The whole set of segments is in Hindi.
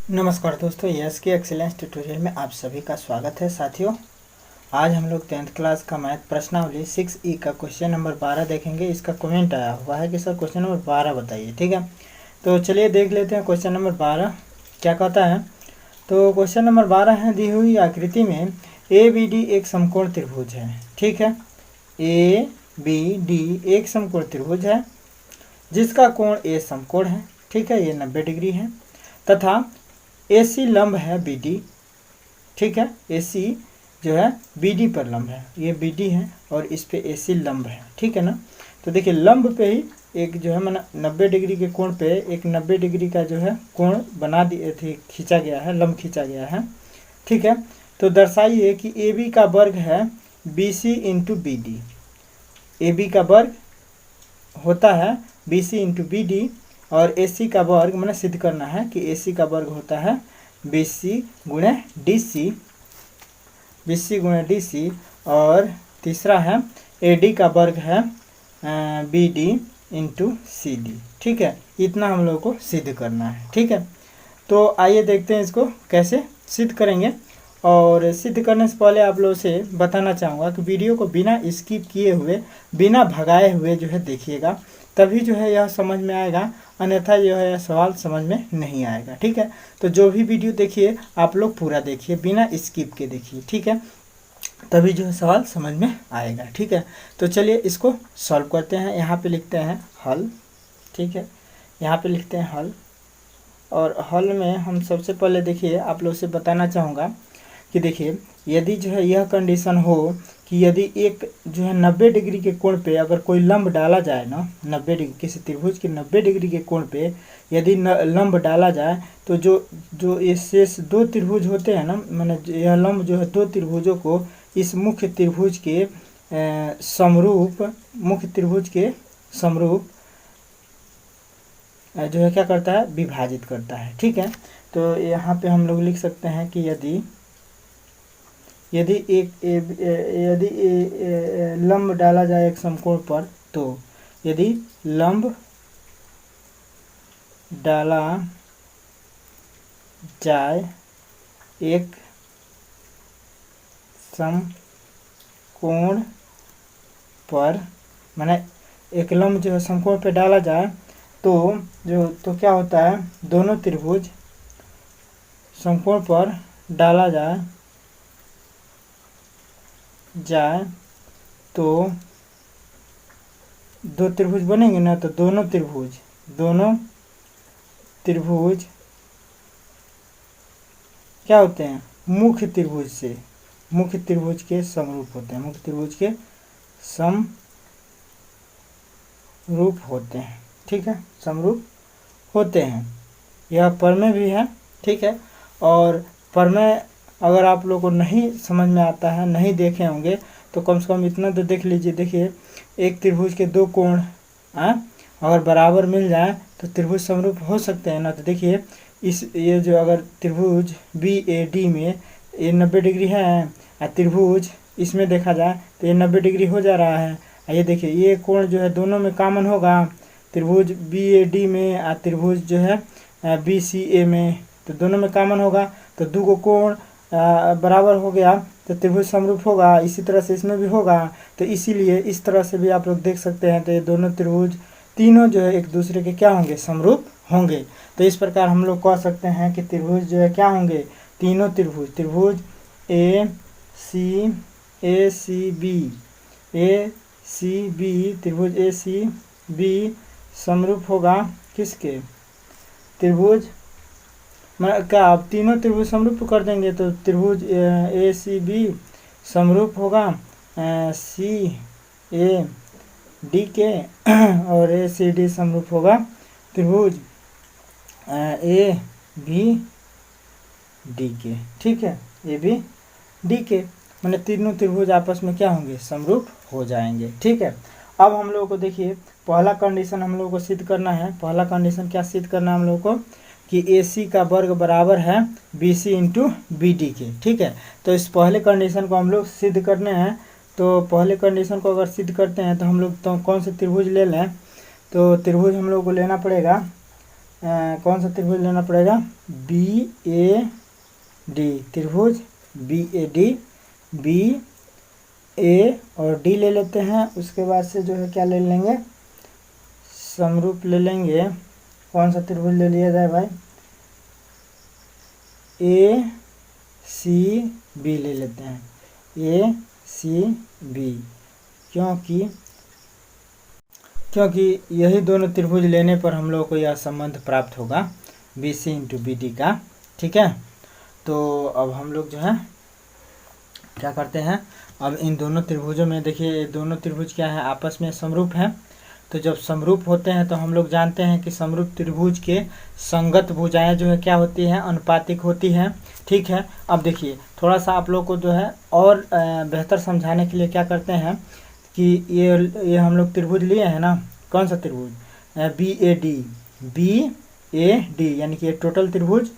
नमस्कार दोस्तों, यस के एक्सीलेंस ट्यूटोरियल में आप सभी का स्वागत है। साथियों, आज हम लोग 10th क्लास का मैथ प्रश्नावली 6E का क्वेश्चन नंबर 12 देखेंगे। इसका कमेंट आया हुआ है कि सर क्वेश्चन नंबर 12 बताइए। ठीक है, तो चलिए देख लेते हैं क्वेश्चन नंबर 12 क्या कहता है। तो क्वेश्चन नंबर 12 है, दी हुई आकृति में ABD एक समकोण त्रिभुज है। ठीक है, ABD एक समकोण त्रिभुज है जिसका कोण A समकोण है। ठीक है, ये 90 डिग्री है तथा AC लंब है BD। ठीक है, AC जो है BD पर लंब है, ये BD है और इस पे AC लंब है। ठीक है ना। तो देखिए लंब पे ही एक जो है माना 90 डिग्री के कोण पे एक 90 डिग्री का जो है कोण बना दिए थे, खींचा गया है, लंब खींचा गया है। ठीक है, तो दर्शाइए कि AB का वर्ग है BC इंटू BD। AB का वर्ग होता है BC इंटू BD और AC का वर्ग मैंने सिद्ध करना है कि AC का वर्ग होता है BC गुणे DC, BC गुणे DC। और तीसरा है AD का वर्ग है BD इंटू CD। ठीक है, इतना हम लोगों को सिद्ध करना है। ठीक है, तो आइए देखते हैं इसको कैसे सिद्ध करेंगे। और सिद्ध करने से पहले आप लोगों से बताना चाहूँगा कि वीडियो को बिना स्किप किए हुए, बिना भगाए हुए जो है देखिएगा, तभी जो है यह समझ में आएगा, अन्यथा जो है सवाल समझ में नहीं आएगा। ठीक है, तो जो भी वीडियो देखिए आप लोग पूरा देखिए, बिना स्किप के देखिए। ठीक है, तभी जो है सवाल समझ में आएगा। ठीक है, तो चलिए इसको सॉल्व करते हैं। यहाँ पे लिखते हैं हल। ठीक है, यहाँ पे लिखते हैं हल। और हल में हम सबसे पहले देखिए आप लोग से बताना चाहूँगा कि देखिए यदि जो है यह कंडीशन हो कि यदि एक जो है 90 डिग्री के कोण पे अगर कोई लंब डाला जाए ना, 90 डिग्री किसी त्रिभुज के 90 डिग्री के कोण पे यदि लंब डाला जाए तो जो ये शेष दो त्रिभुज होते हैं ना, माने यह लंब जो है दो त्रिभुजों को इस मुख्य त्रिभुज के समरूप, मुख्य त्रिभुज के समरूप जो है क्या करता है, विभाजित करता है। ठीक है, तो यहाँ पे हम लोग लिख सकते हैं कि यदि लंब डाला जाए एक समकोण पर, तो यदि लंब डाला जाए एक समकोण पर, माने एक लंब जो है समकोण पे डाला जाए तो क्या होता है, दोनों त्रिभुज समकोण पर डाला जाए तो दो त्रिभुज बनेंगे ना, तो दोनों त्रिभुज क्या होते हैं, मुख्य त्रिभुज के समरूप होते हैं, मुख्य त्रिभुज के समरूप होते हैं। ठीक है, समरूप होते हैं। यह प्रमेय भी है। ठीक है, और प्रमेय अगर आप लोगों को नहीं समझ में आता है, नहीं देखे होंगे, तो कम से कम इतना तो देख लीजिए। देखिए एक त्रिभुज के दो कोण अगर बराबर मिल जाए तो त्रिभुज समरूप हो सकते हैं ना। तो देखिए ये जो अगर त्रिभुज BAD में ये 90 डिग्री है और त्रिभुज इसमें देखा जाए तो ये 90 डिग्री हो जा रहा है। ये देखिए ये कोण जो है दोनों में कॉमन होगा, त्रिभुज BAD में और त्रिभुज जो है BCA में, तो दोनों में कॉमन होगा, तो दो को कोण बराबर हो गया तो त्रिभुज समरूप होगा। इसी तरह से इसमें भी होगा, तो इसीलिए इस तरह से भी आप लोग देख सकते हैं। तो ये दोनों त्रिभुज तीनों जो है एक दूसरे के क्या होंगे, समरूप होंगे। तो इस प्रकार हम लोग कह सकते हैं कि त्रिभुज जो है क्या होंगे, तीनों त्रिभुज ACB त्रिभुज ACB समरूप होगा किसके, त्रिभुज क्या आप तीनों त्रिभुज समरूप कर देंगे तो त्रिभुज ACB समरूप होगा CAD के और ACD समरूप होगा त्रिभुज ABD के। ठीक है, ABD के, मैंने तीनों त्रिभुज आपस में क्या होंगे, समरूप हो जाएंगे। ठीक है, अब हम लोगों को देखिए पहला कंडीशन हम लोगों को सिद्ध करना है। पहला कंडीशन क्या सिद्ध करना है हम लोगों को कि AC का वर्ग बराबर है BC इंटू BD के। ठीक है, तो इस पहले कंडीशन को हम लोग सिद्ध करने हैं। तो पहले कंडीशन को अगर सिद्ध करते हैं तो हम लोग तो कौन से त्रिभुज ले लें, तो त्रिभुज हम लोग को लेना पड़ेगा कौन सा त्रिभुज लेना पड़ेगा, बी ए डी, त्रिभुज बी ए डी, बी ए और डी ले लेते हैं। उसके बाद से जो है क्या ले लेंगे, समरूप ले लेंगे। कौन सा त्रिभुज ले लिया जाए भाई, ए सी बी ले लेते हैं, ए सी बी, क्योंकि यही दोनों त्रिभुज लेने पर हम लोग को यह संबंध प्राप्त होगा B C into B D का। ठीक है, तो अब हम लोग जो है क्या करते हैं, अब इन दोनों त्रिभुजों में देखिए, ये दोनों त्रिभुज क्या है, आपस में समरूप हैं। तो जब समरूप होते हैं तो हम लोग जानते हैं कि समरूप त्रिभुज के संगत भुजाएं जो है क्या होती हैं, अनुपातिक होती हैं। ठीक है, अब देखिए थोड़ा सा आप लोग को जो है और बेहतर समझाने के लिए क्या करते हैं कि ये हम लोग त्रिभुज लिए हैं ना, कौन सा त्रिभुज, बी ए डी, यानी कि ये टोटल त्रिभुज।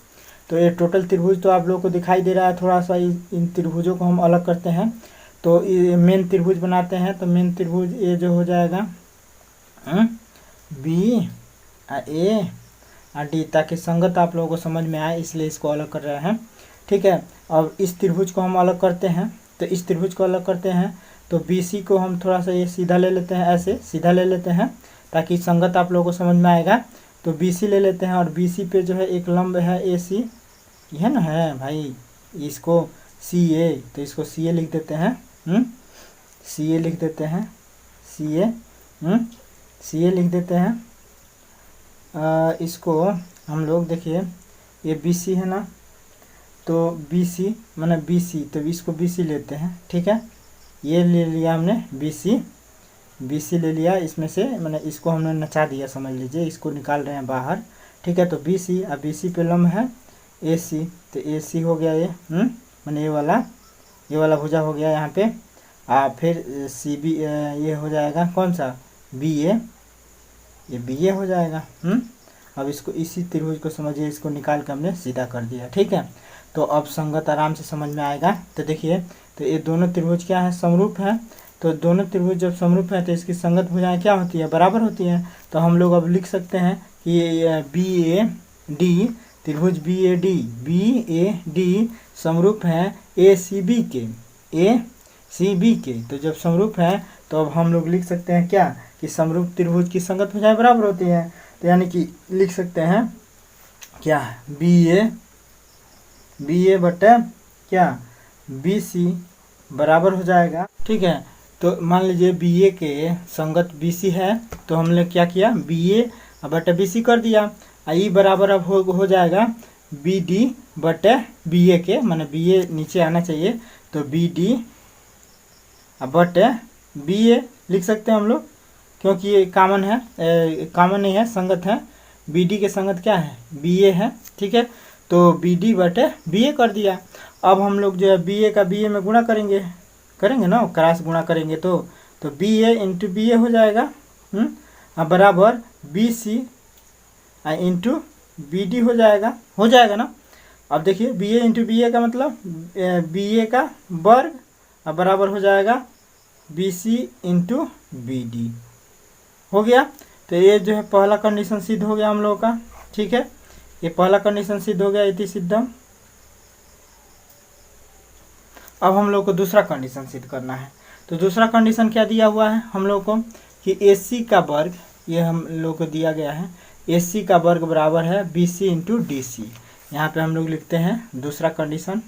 तो ये टोटल त्रिभुज तो आप लोग को दिखाई दे रहा है। थोड़ा सा इन त्रिभुजों को हम अलग करते हैं, तो ये मेन त्रिभुज बनाते हैं। तो मेन त्रिभुज ये जो हो जाएगा बी ए डी, ताकि संगत आप लोगों को समझ में आए, इसलिए इसको अलग कर रहे हैं। ठीक है, अब इस त्रिभुज को हम अलग करते हैं। तो इस त्रिभुज को अलग करते हैं तो बी सी को हम थोड़ा सा ये सीधा ले लेते हैं, ऐसे सीधा ले लेते हैं ताकि संगत आप लोगों को समझ में आएगा। तो बी सी ले लेते हैं और बी सी पे जो है एक लंब है ए सी, यह ना है भाई, इसको सी ए, तो इसको सी ए लिख देते हैं, सी ए लिख देते हैं, सी ए लिख देते हैं। इसको हम लोग देखिए, ये बी सी है ना, तो बी सी माने बी सी, तो इसको बी सी लेते हैं। ठीक है, ये ले लिया हमने बी सी ले लिया, इसमें से मैंने इसको हमने नचा दिया, समझ लीजिए, इसको निकाल रहे हैं बाहर। ठीक है, तो बी सी, अब बी सी पे लंब है ए सी, तो ए सी हो गया ये, मैंने ये वाला भुजा हो गया यहाँ पे। फिर सी बी, ये हो जाएगा कौन सा, बी ए, ये बी ए हो जाएगा। अब इसको इसी त्रिभुज को समझिए, इसको निकाल के हमने सीधा कर दिया। ठीक है, तो अब संगत आराम से समझ में आएगा। तो देखिए, तो ये दोनों त्रिभुज क्या है, समरूप है। तो दोनों त्रिभुज जब समरूप है तो इसकी संगत भुजाएं क्या होती है, बराबर होती हैं। तो हम लोग अब लिख सकते हैं कि बी ए डी, त्रिभुज बी ए डी समरूप है ए सी बी के। तो जब समरूप है तो अब हम लोग लिख सकते हैं क्या, कि समरूप त्रिभुज की संगत भुजाएं बराबर होती हैं। तो यानी कि लिख सकते हैं क्या, बी ए बटे क्या, बी सी बराबर हो जाएगा। ठीक है, तो मान लीजिए बी ए के संगत बी सी है, तो हमने क्या किया, बी ए बटे बी सी कर दिया। ई बराबर अब हो जाएगा बी डी बटे बी ए के, माने बी ए नीचे आना चाहिए, तो बी डी बटे बी ए लिख सकते हैं हम लोग, क्योंकि ये कॉमन है, कॉमन नहीं है, संगत है। बी डी के संगत क्या है, बी ए है। ठीक है, तो बी डी बटे बी ए कर दिया। अब हम लोग जो है बी ए का बी ए में गुणा करेंगे ना, क्रॉस गुणा करेंगे तो B A into B A हो जाएगा, बराबर B C into B D हो जाएगा ना। अब देखिए B A into B A का मतलब बी ए का वर्ग, बराबर हो जाएगा B C into B D, हो गया। तो ये जो है पहला कंडीशन सिद्ध हो गया हम लोगों का। ठीक है, ये पहला कंडीशन सिद्ध हो गया, इति सिद्धम। अब हम लोग को दूसरा कंडीशन सिद्ध करना है। तो दूसरा कंडीशन क्या दिया हुआ है हम लोग को, कि ए सी का वर्ग, ये हम लोग को दिया गया है, ए सी का वर्ग बराबर है B C into D C. यहाँ पर हम लोग लिखते हैं दूसरा कंडीशन।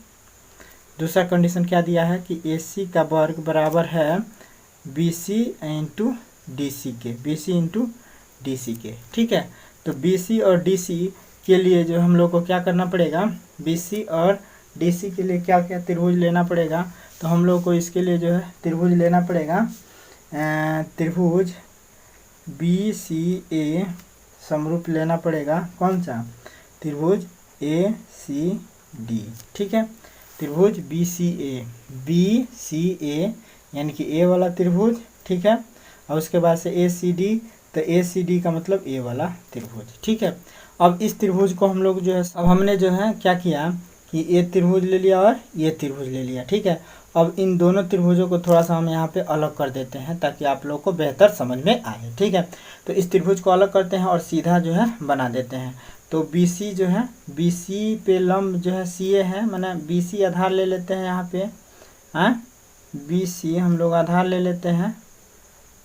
दूसरा कंडीशन क्या दिया है कि ए सी का वर्ग बराबर है B C into D C के, B C into D C के। ठीक है, तो बी सी और डी सी के लिए जो हम लोग को क्या करना पड़ेगा, बी सी और डी सी के लिए क्या क्या त्रिभुज लेना पड़ेगा। तो हम लोग को इसके लिए जो है त्रिभुज लेना पड़ेगा, त्रिभुज बी सी ए समरूप लेना पड़ेगा। कौन सा, त्रिभुज ए सी डी। ठीक है, त्रिभुज बी सी ए यानी कि ए वाला त्रिभुज। ठीक है, और उसके बाद से ए सी डी, तो ए सी डी का मतलब ए वाला त्रिभुज। ठीक है, अब इस त्रिभुज को हम लोग जो है, अब हमने जो है क्या किया ये त्रिभुज ले लिया और ये त्रिभुज ले लिया, ठीक है। अब इन दोनों त्रिभुजों को थोड़ा सा हम यहाँ पे अलग कर देते हैं ताकि आप लोग को बेहतर समझ में आए, ठीक है। तो इस त्रिभुज को अलग करते हैं और सीधा जो है बना देते हैं। तो BC जो है, BC पे लंब जो है CA है, माने BC आधार ले लेते हैं यहाँ पे, हाँ BC हम लोग आधार ले लेते हैं,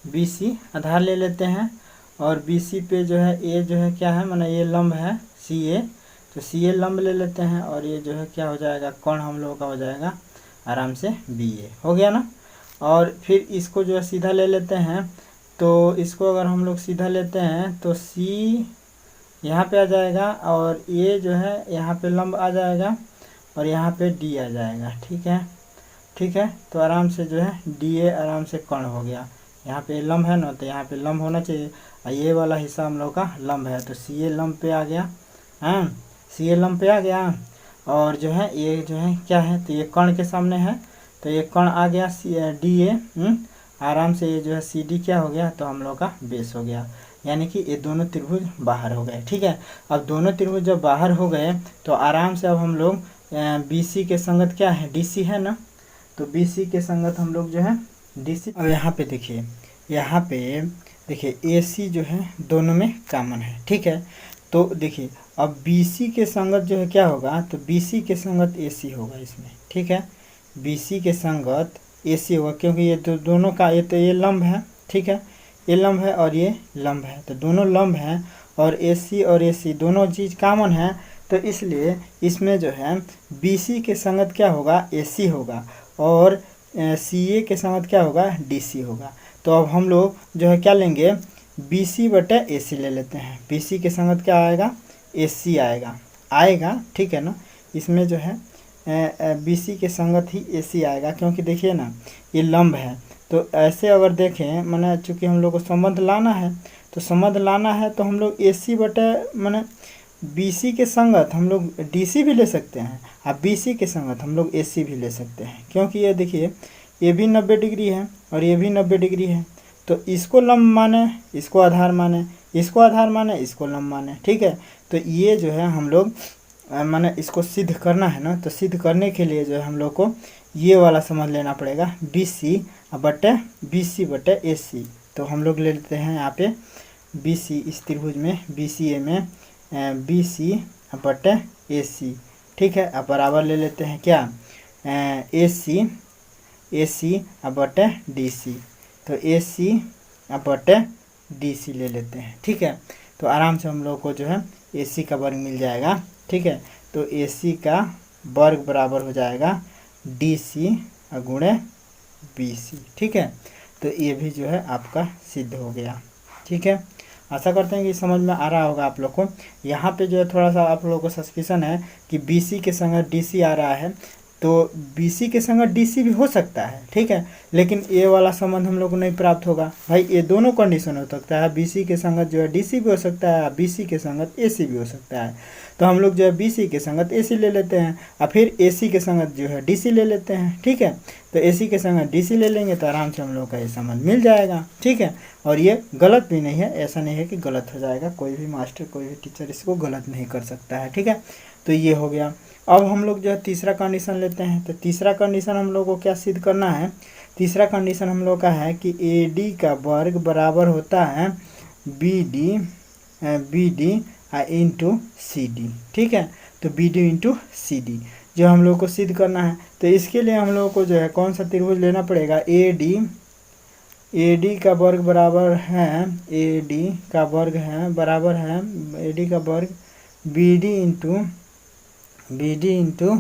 BC आधार ले लेते हैं। और BC पे जो है A जो है क्या है, माने ये लंब है CA, तो CA लंब ले लेते हैं और ये जो है क्या हो जाएगा, कोण हम लोगों का हो जाएगा आराम से BA, हो गया ना। और फिर इसको जो है सीधा ले लेते हैं, तो इसको अगर हम लोग सीधा लेते हैं तो C यहाँ पे आ जाएगा और A जो है यहाँ पे लंब आ जाएगा और यहाँ पे D आ जाएगा, ठीक है, ठीक है। तो आराम से जो है DA आराम से कोण हो गया। यहाँ पे लंब है ना, तो यहाँ पे लंब होना चाहिए, ये वाला हिस्सा हम लोग का लंब है, तो CA लंब पे आ गया, हाँ CA लंब पे आ गया। और जो है ये जो है क्या है, तो ये कोण के सामने है, तो ये कोण आ गया DA, आराम से ये जो है CD क्या हो गया, तो हम लोग का बेस हो गया, यानी कि ये दोनों त्रिभुज बाहर हो गए, ठीक है। अब दोनों त्रिभुज जब बाहर हो गए तो आराम से अब हम लोग BC के संगत क्या है, DC है ना, तो BC के संगत हम लोग जो है DC। अब यहाँ पे देखिए, यहाँ पे देखिए AC जो है दोनों में कॉमन है, ठीक है। तो देखिए अब BC के संगत जो है क्या होगा, तो BC के संगत AC होगा इसमें, ठीक है। BC के संगत AC होगा क्योंकि ये तो दोनों का ये तो ये लंब है, ठीक है, ये लंब है और ये लंब है, तो दोनों लंब हैं और AC और AC दोनों चीज़ कॉमन है, तो इसलिए इसमें जो है BC के संगत क्या होगा, AC होगा और CA के संगत क्या होगा, DC होगा। तो अब हम लोग जो है क्या लेंगे, BC बटे AC ले लेते हैं। BC के संगत क्या आएगा, AC आएगा, ठीक है ना। इसमें जो है BC के संगत ही AC आएगा, क्योंकि देखिए ना ये लंब है, तो ऐसे अगर देखें माने चूँकि हम लोग को संबंध लाना है, तो संबंध लाना है तो हम लोग AC बटे माने BC के संगत हम लोग DC भी ले सकते हैं और BC के संगत हम लोग AC भी ले सकते हैं, क्योंकि ये देखिए ये भी 90 डिग्री है और ये भी 90 डिग्री है, तो इसको लंब माने, इसको आधार माने, इसको आधार माने, इसको लंब माने, ठीक है। तो ये जो है हम लोग माने इसको सिद्ध करना है ना, तो सिद्ध करने के लिए जो है हम लोग को ये वाला समझ लेना पड़ेगा, BC बटे AC। तो हम लोग ले लेते हैं यहाँ पे BC, इस त्रिभुज में BCA में BC बटे AC, ठीक है। अब बराबर ले लेते हैं क्या, AC बटे DC, तो AC बटे DC ले लेते हैं, ठीक है। तो आराम से हम लोग को जो है AC का वर्ग मिल जाएगा, ठीक है। तो AC का वर्ग बराबर हो जाएगा DC गुणे BC, ठीक है। तो ये भी जो है आपका सिद्ध हो गया, ठीक है। आशा करते हैं कि समझ में आ रहा होगा आप लोग को। यहाँ पे जो है थोड़ा सा आप लोगों को सस्पिशन है कि BC के संगत DC आ रहा है, तो BC के संगत DC भी हो सकता है, ठीक है, लेकिन ये वाला संबंध हम लोग को नहीं प्राप्त होगा। भाई ये दोनों कंडीशन हो सकता है, BC के संगत जो है DC भी हो सकता है, BC के संगत AC भी हो सकता है। तो हम लोग जो है BC के संगत AC ले लेते हैं और फिर AC के संगत जो है DC ले लेते हैं, ठीक है। तो AC के संगत DC ले लेंगे तो आराम से हम लोग का ये संबंध मिल जाएगा, ठीक है। और ये गलत भी नहीं है, ऐसा नहीं है कि गलत हो जाएगा, कोई भी मास्टर कोई भी टीचर इसको गलत नहीं कर सकता है, ठीक है। तो ये हो गया। अब हम लोग जो है तीसरा कंडीशन लेते हैं, तो तीसरा कंडीशन हम लोग को क्या सिद्ध करना है, तीसरा कंडीशन हम लोग का है कि AD का वर्ग बराबर होता है BD इंटू CD, ठीक है। तो BD इंटू CD जो हम लोग को सिद्ध करना है, तो इसके लिए हम लोग को जो है कौन सा त्रिभुज लेना पड़ेगा, AD का वर्ग बराबर है, AD का वर्ग है बराबर है, AD का वर्ग BD इंटू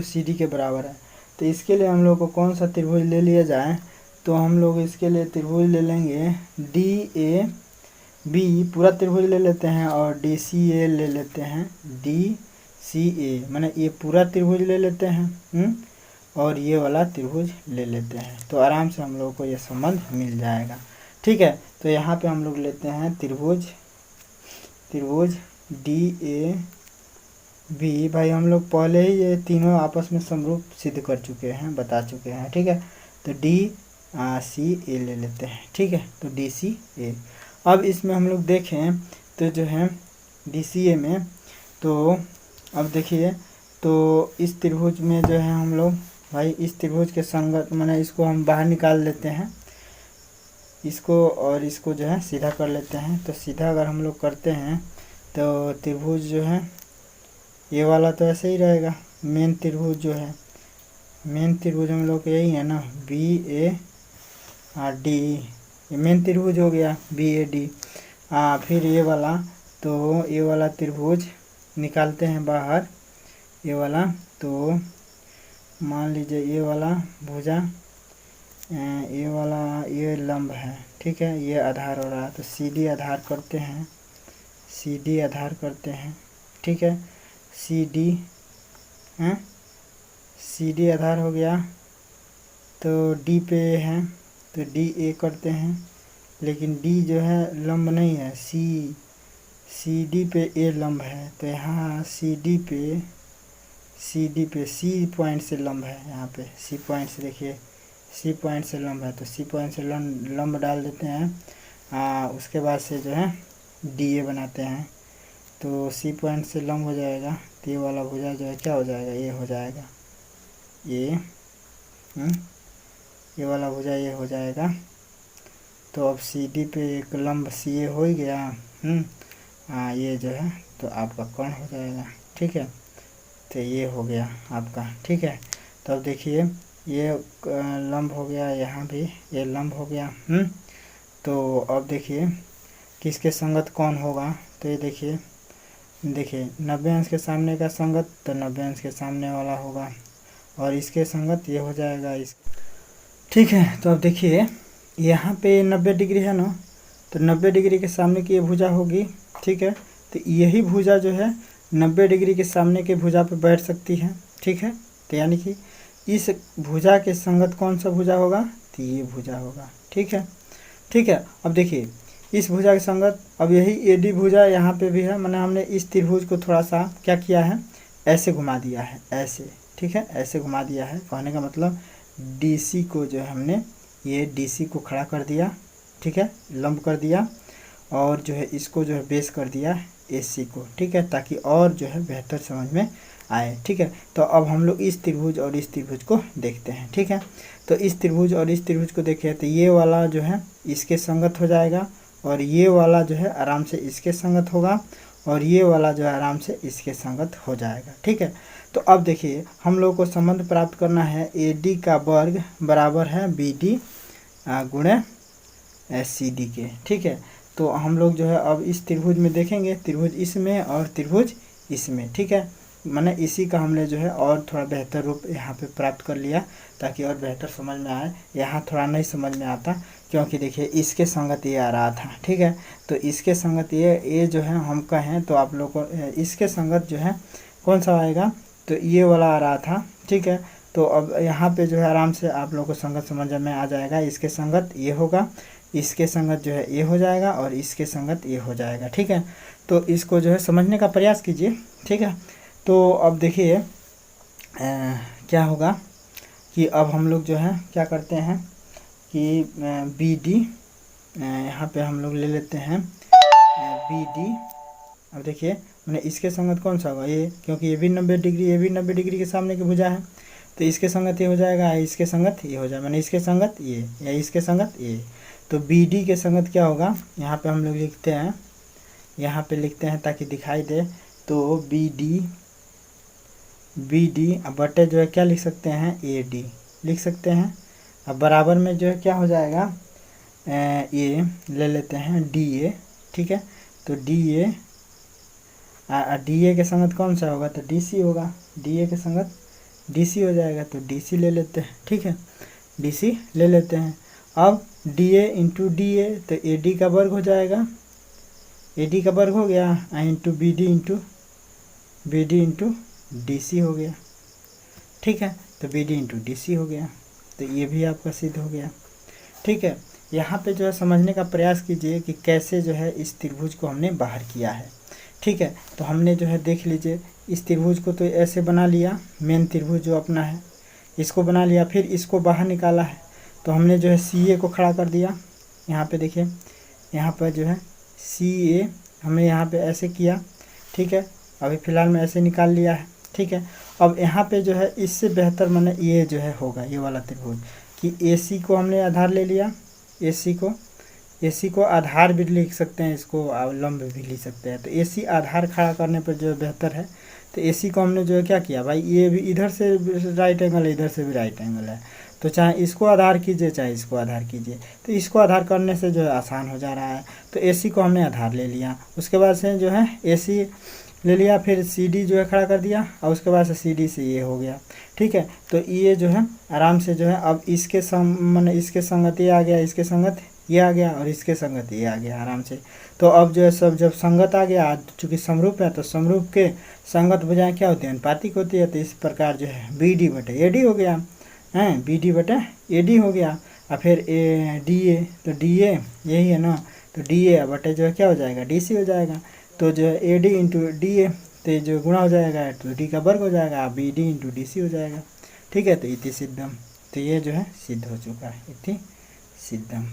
CD के बराबर है। तो इसके लिए हम लोग को कौन सा त्रिभुज ले लिया जाए, तो हम लोग इसके लिए त्रिभुज ले लेंगे DAB, पूरा त्रिभुज ले लेते हैं और DCA ले लेते हैं, DCA माने ये पूरा त्रिभुज ले लेते हैं और ये वाला त्रिभुज ले लेते हैं, तो आराम से हम लोग को ये संबंध मिल जाएगा, ठीक है। तो यहाँ पे हम लोग लेते हैं त्रिभुज DAB। भाई हम लोग पहले ही ये तीनों आपस में समरूप सिद्ध कर चुके हैं, बता चुके हैं, ठीक है। तो DCA ले लेते हैं, ठीक है। तो DCA, अब इसमें हम लोग देखें तो जो है DCA में तो अब देखिए, तो इस त्रिभुज में जो है हम लोग भाई इस त्रिभुज के संगत माने इसको हम बाहर निकाल लेते हैं इसको, और इसको जो है सीधा कर लेते हैं। तो सीधा अगर हम लोग करते हैं तो त्रिभुज जो है ये वाला तो ऐसे ही रहेगा। मेन त्रिभुज जो है, मेन त्रिभुज हम लोग यही है ना, बी ए डी, ये मेन त्रिभुज हो गया बी ए डी। फिर ये वाला, तो ये वाला त्रिभुज निकालते हैं बाहर, ये वाला। तो मान लीजिए ये वाला भुजा, ये वाला ये लंब है, ठीक है, ये आधार हो रहा है। तो सी डी आधार करते हैं, सी डी आधार करते हैं, ठीक है, सी डी हैं, सी डी आधार हो गया। तो डी पे है तो डी ए करते हैं, लेकिन डी जो है लंब नहीं है, सी डी पे ए लंब है। तो यहाँ सी डी पे सी पॉइंट से लंब है, यहाँ पे सी पॉइंट से देखिए, सी पॉइंट से लंब है। तो सी पॉइंट से लंब डाल देते हैं। उसके बाद से जो है डी ए बनाते हैं। तो सी पॉइंट से लंब हो जाएगा, तो ये वाला भुजा जो है क्या हो जाएगा, ये हो जाएगा, ये वाला भुजा ये हो जाएगा। तो अब सी डी पे एक लंब सी ए हो ही गया। ये जो है तो आपका कर्ण हो जाएगा, ठीक है। तो ये हो गया आपका, ठीक है। तो अब देखिए ये लंब हो गया, यहाँ भी ये लंब हो गया। तो अब देखिए किसके संगत कौन होगा। तो ये देखिए 90 अंश के सामने का संगत, तो 90 अंश के सामने वाला होगा, और इसके संगत ये हो जाएगा इस, ठीक है। तो अब देखिए यहाँ पे 90 डिग्री है ना, तो 90 डिग्री के सामने की ये भुजा होगी, ठीक है। तो यही भुजा जो है 90 डिग्री के सामने के भुजा पे बैठ सकती है, ठीक है। तो यानी कि इस भुजा के संगत कौन सा भुजा होगा, तो ये भुजा होगा, ठीक है, ठीक है। अब देखिए इस भुजा के संगत, अब यही एडी भुजा यहाँ पे भी है, मैंने हमने इस त्रिभुज को थोड़ा सा क्या किया है, ऐसे घुमा दिया है, ऐसे, ठीक है, ऐसे घुमा दिया है। कहने का मतलब डीसी को जो है हमने ये डीसी को खड़ा कर दिया, ठीक है, लंब कर दिया, और जो है इसको जो है बेस कर दिया एसी को, ठीक है, ताकि और जो है बेहतर समझ में आए, ठीक है। तो अब हम लोग इस त्रिभुज और इस त्रिभुज को देखते हैं, ठीक है। तो इस त्रिभुज और इस त्रिभुज को देखिए, तो ये वाला जो है इसके संगत हो जाएगा, और ये वाला जो है आराम से इसके संगत होगा, और ये वाला जो है आराम से इसके संगत हो जाएगा, ठीक है। तो अब देखिए हम लोग को संबंध प्राप्त करना है, ए डी का वर्ग बराबर है बी डी गुणे सी डी के, ठीक है। तो हम लोग जो है अब इस त्रिभुज में देखेंगे, त्रिभुज इसमें और त्रिभुज इसमें, ठीक है। मैंने इसी का हमने जो है और थोड़ा बेहतर रूप यहाँ पे प्राप्त कर लिया, ताकि और बेहतर समझ में आए। यहाँ थोड़ा नहीं समझ में आता, क्योंकि देखिए इसके संगत ये आ रहा था, ठीक है। तो इसके संगत ये जो है हम कहें तो आप लोग को इसके संगत जो है कौन सा आएगा, तो ये वाला आ रहा था, ठीक है। तो अब यहाँ पे जो है आराम से आप लोग को संगत समझ में आ जाएगा। इसके संगत ये होगा, इसके संगत जो है ये हो जाएगा, और इसके संगत ये हो जाएगा, ठीक है। तो इसको जो है समझने का प्रयास कीजिए, ठीक है। तो अब देखिए क्या होगा कि अब हम लोग जो है क्या करते हैं कि बी डी यहाँ पे हम लोग ले लेते हैं बी डी। अब देखिए मैंने इसके संगत कौन सा होगा, ये, क्योंकि ये भी 90 डिग्री, ये भी 90 डिग्री के सामने की भुजा है। तो इसके संगत ये हो जाएगा, इसके संगत ये हो जाएगा, मैंने इसके संगत ये, या इसके संगत ये। तो बी डी के संगत क्या होगा, यहाँ पे हम लोग लिखते हैं, यहाँ पे लिखते हैं ताकि दिखाई दे। तो बी डी अब बटे जो है क्या लिख सकते हैं, ए डी लिख सकते हैं। अब बराबर में जो है क्या हो जाएगा, ये ले लेते हैं डी ए, ठीक है। तो डी ए के संगत कौन सा होगा, तो डी सी होगा, डी ए के संगत डी सी हो जाएगा। तो डी सी ले लेते हैं, ठीक है, डी सी ले लेते हैं। अब D A into D A, तो ए डी का वर्ग हो जाएगा, ए डी का वर्ग हो गया, into B D into D C हो गया, ठीक है। तो B D into D C हो गया। तो ये भी आपका सिद्ध हो गया, ठीक है। यहाँ पे जो है समझने का प्रयास कीजिए कि कैसे जो है इस त्रिभुज को हमने बाहर किया है, ठीक है। तो हमने जो है देख लीजिए इस त्रिभुज को तो ऐसे बना लिया, मेन त्रिभुज जो अपना है इसको बना लिया, फिर इसको बाहर निकाला है। तो हमने जो है सी ए को खड़ा कर दिया, यहाँ पे देखिए, यहाँ पर जो है सी ए हमने यहाँ पे ऐसे किया, ठीक है। अभी फ़िलहाल में ऐसे निकाल लिया है, ठीक है। अब यहाँ पे जो है इससे बेहतर मैंने ये जो है होगा ये वाला त्रिभुज कि AC को हमने आधार ले लिया, AC को आधार भी लिख सकते हैं, इसको लंब भी लिख सकते हैं। तो AC आधार खड़ा करने पर जो है बेहतर है। तो AC को हमने जो है क्या किया भाई, ये भी इधर से राइट एंगल है, इधर से भी राइट एंगल है, तो चाहे इसको आधार कीजिए चाहे इसको आधार कीजिए, तो इसको आधार करने से जो है आसान हो जा रहा है। तो AC को हमने आधार ले लिया, उसके बाद से जो है AC ले लिया, फिर CD जो है खड़ा कर दिया, और उसके बाद से CD से ये हो गया, ठीक है। तो ये जो है आराम से जो है अब इसके मैंने इसके संगत ये आ गया, इसके संगत ये आ गया, और इसके संगत ये आ गया आराम से। तो अब जो है सब जब संगत आ गया, चूँकि समरूप है तो समरूप के संगत भुजाएं क्या होती हैं, अनुपातिक होती है। तो इस प्रकार जो है BD बटे AD हो गया, हैं BD बटे AD हो गया, और फिर DA, तो DA यही है ना, तो DA बटे जो है क्या हो जाएगा, DC हो जाएगा। तो जो है AD इंटू DA, तो जो गुणा हो जाएगा तो D का वर्ग हो जाएगा, BD इंटू DC हो जाएगा, ठीक है। तो इति सिद्धम, तो ये जो है सिद्ध हो चुका है, इति सिद्धम।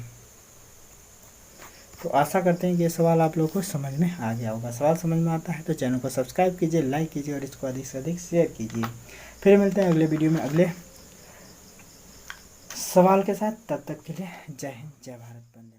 तो आशा करते हैं कि ये सवाल आप लोगों को समझ में आ गया होगा। सवाल समझ में आता है तो चैनल को सब्सक्राइब कीजिए, लाइक कीजिए और इसको अधिक से अधिक शेयर कीजिए। फिर मिलते हैं अगले वीडियो में अगले सवाल के साथ, तब तक के लिए जय हिंद, जय भारत, वंदे।